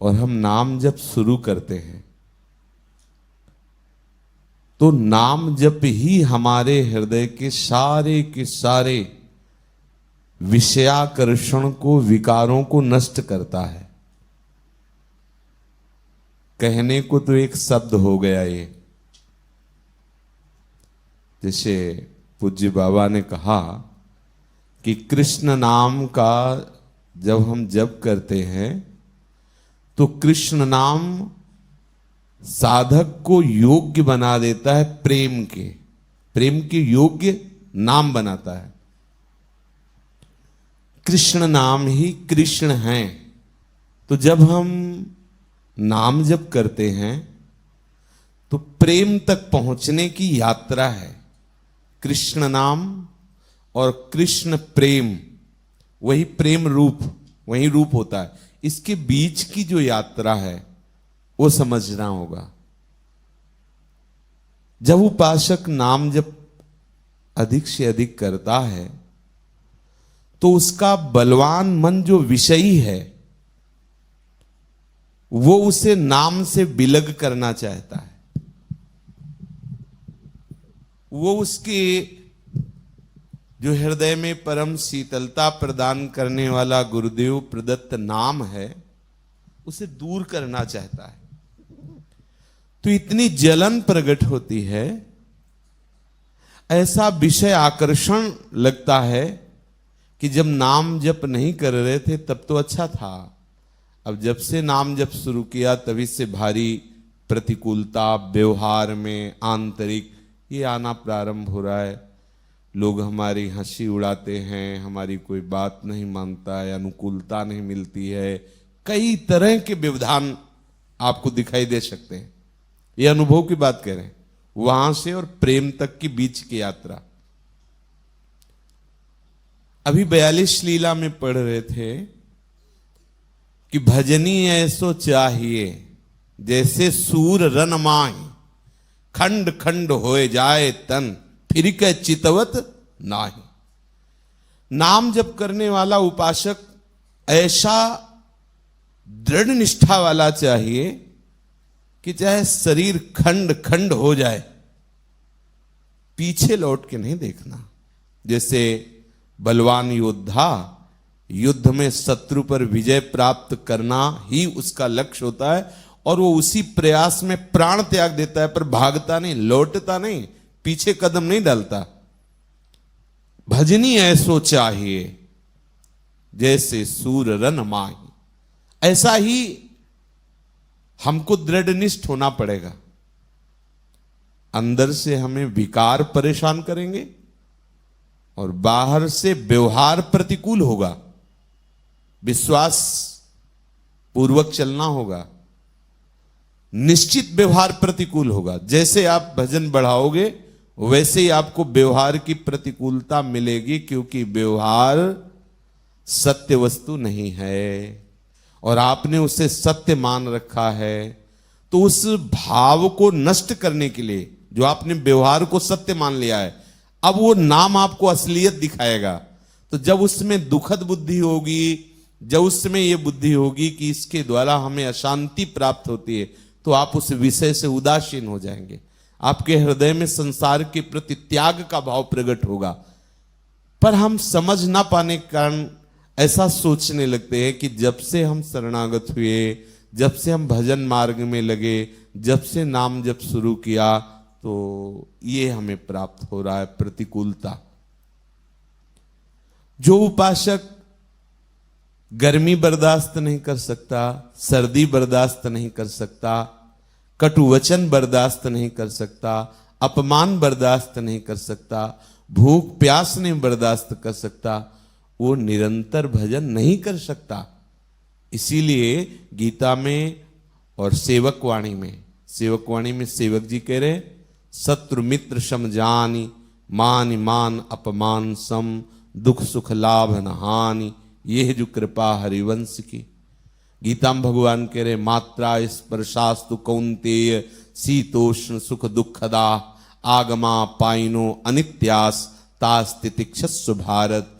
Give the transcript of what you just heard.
और हम नाम जप शुरू करते हैं तो नाम जप ही हमारे हृदय के सारे विषयाकर्षण को, विकारों को नष्ट करता है। कहने को तो एक शब्द हो गया ये, जैसे पूज्य बाबा ने कहा कि कृष्ण नाम का जब हम जप करते हैं तो कृष्ण नाम साधक को योग्य बना देता है, प्रेम के योग्य नाम बनाता है। कृष्ण नाम ही कृष्ण हैं। तो जब हम नाम जप करते हैं तो प्रेम तक पहुंचने की यात्रा है। कृष्ण नाम और कृष्ण प्रेम, वही प्रेम रूप, वही रूप होता है। इसके बीच की जो यात्रा है वो समझना होगा। जब उपासक नाम जप अधिक से अधिक करता है तो उसका बलवान मन जो विषयी है वो उसे नाम से विलग करना चाहता है। वो उसके जो हृदय में परम शीतलता प्रदान करने वाला गुरुदेव प्रदत्त नाम है उसे दूर करना चाहता है। तो इतनी जलन प्रकट होती है, ऐसा विषय आकर्षण लगता है कि जब नाम जप नहीं कर रहे थे तब तो अच्छा था, अब जब से नाम जप शुरू किया तभी से भारी प्रतिकूलता व्यवहार में आंतरिक ये आना प्रारंभ हो रहा है। लोग हमारी हंसी उड़ाते हैं, हमारी कोई बात नहीं मानता है, अनुकूलता नहीं मिलती है, कई तरह के व्यवधान आपको दिखाई दे सकते हैं। ये अनुभव की बात कह रहे हैं, वहां से और प्रेम तक की बीच की यात्रा। अभी 42 लीला में पढ़ रहे थे कि भजनी ऐसो चाहिए जैसे सूर रन माही, खंड खंड होए जाए तन फिर के चितवत नाही। नाम जप करने वाला उपासक ऐसा दृढ़ निष्ठा वाला चाहिए कि चाहे शरीर खंड खंड हो जाए, पीछे लौट के नहीं देखना। जैसे बलवान योद्धा युद्ध में शत्रु पर विजय प्राप्त करना ही उसका लक्ष्य होता है और वो उसी प्रयास में प्राण त्याग देता है, पर भागता नहीं, लौटता नहीं, पीछे कदम नहीं डालता। भजनी ऐसो चाहिए जैसे सूर रन माही, ऐसा ही हमको दृढ़निष्ठ होना पड़ेगा। अंदर से हमें विकार परेशान करेंगे और बाहर से व्यवहार प्रतिकूल होगा, विश्वास पूर्वक चलना होगा, निश्चित व्यवहार प्रतिकूल होगा। जैसे आप भजन बढ़ाओगे वैसे ही आपको व्यवहार की प्रतिकूलता मिलेगी, क्योंकि व्यवहार सत्य वस्तु नहीं है और आपने उसे सत्य मान रखा है। तो उस भाव को नष्ट करने के लिए जो आपने व्यवहार को सत्य मान लिया है, अब वो नाम आपको असलियत दिखाएगा। तो जब उसमें दुखद बुद्धि होगी, जब उसमें ये बुद्धि होगी कि इसके द्वारा हमें अशांति प्राप्त होती है, तो आप उस विषय से उदासीन हो जाएंगे। आपके हृदय में संसार के प्रति त्याग का भाव प्रकट होगा। पर हम समझ ना पाने के कारण ऐसा सोचने लगते हैं कि जब से हम शरणागत हुए, जब से हम भजन मार्ग में लगे, जब से नाम जप शुरू किया, तो ये हमें प्राप्त हो रहा है प्रतिकूलता। जो उपासक गर्मी बर्दाश्त नहीं कर सकता, सर्दी बर्दाश्त नहीं कर सकता, कटु वचन बर्दाश्त नहीं कर सकता, अपमान बर्दाश्त नहीं कर सकता, भूख प्यास नहीं बर्दाश्त कर सकता, वो निरंतर भजन नहीं कर सकता। इसीलिए गीता में और सेवक वाणी में सेवक जी कह रहे, शत्रु मित्र सम जानी, मान मान अपमान सम, दुख सुख लाभ न हानि, ये है जो कृपा हरिवंश की। गीता में भगवान कह रहे, मात्रा स्पर्शास्तु कौन्तेय शीतोष्ण सुख दुखदा, आगमा पाइनो अनित्यास तास्तितिक्षस्व भारत।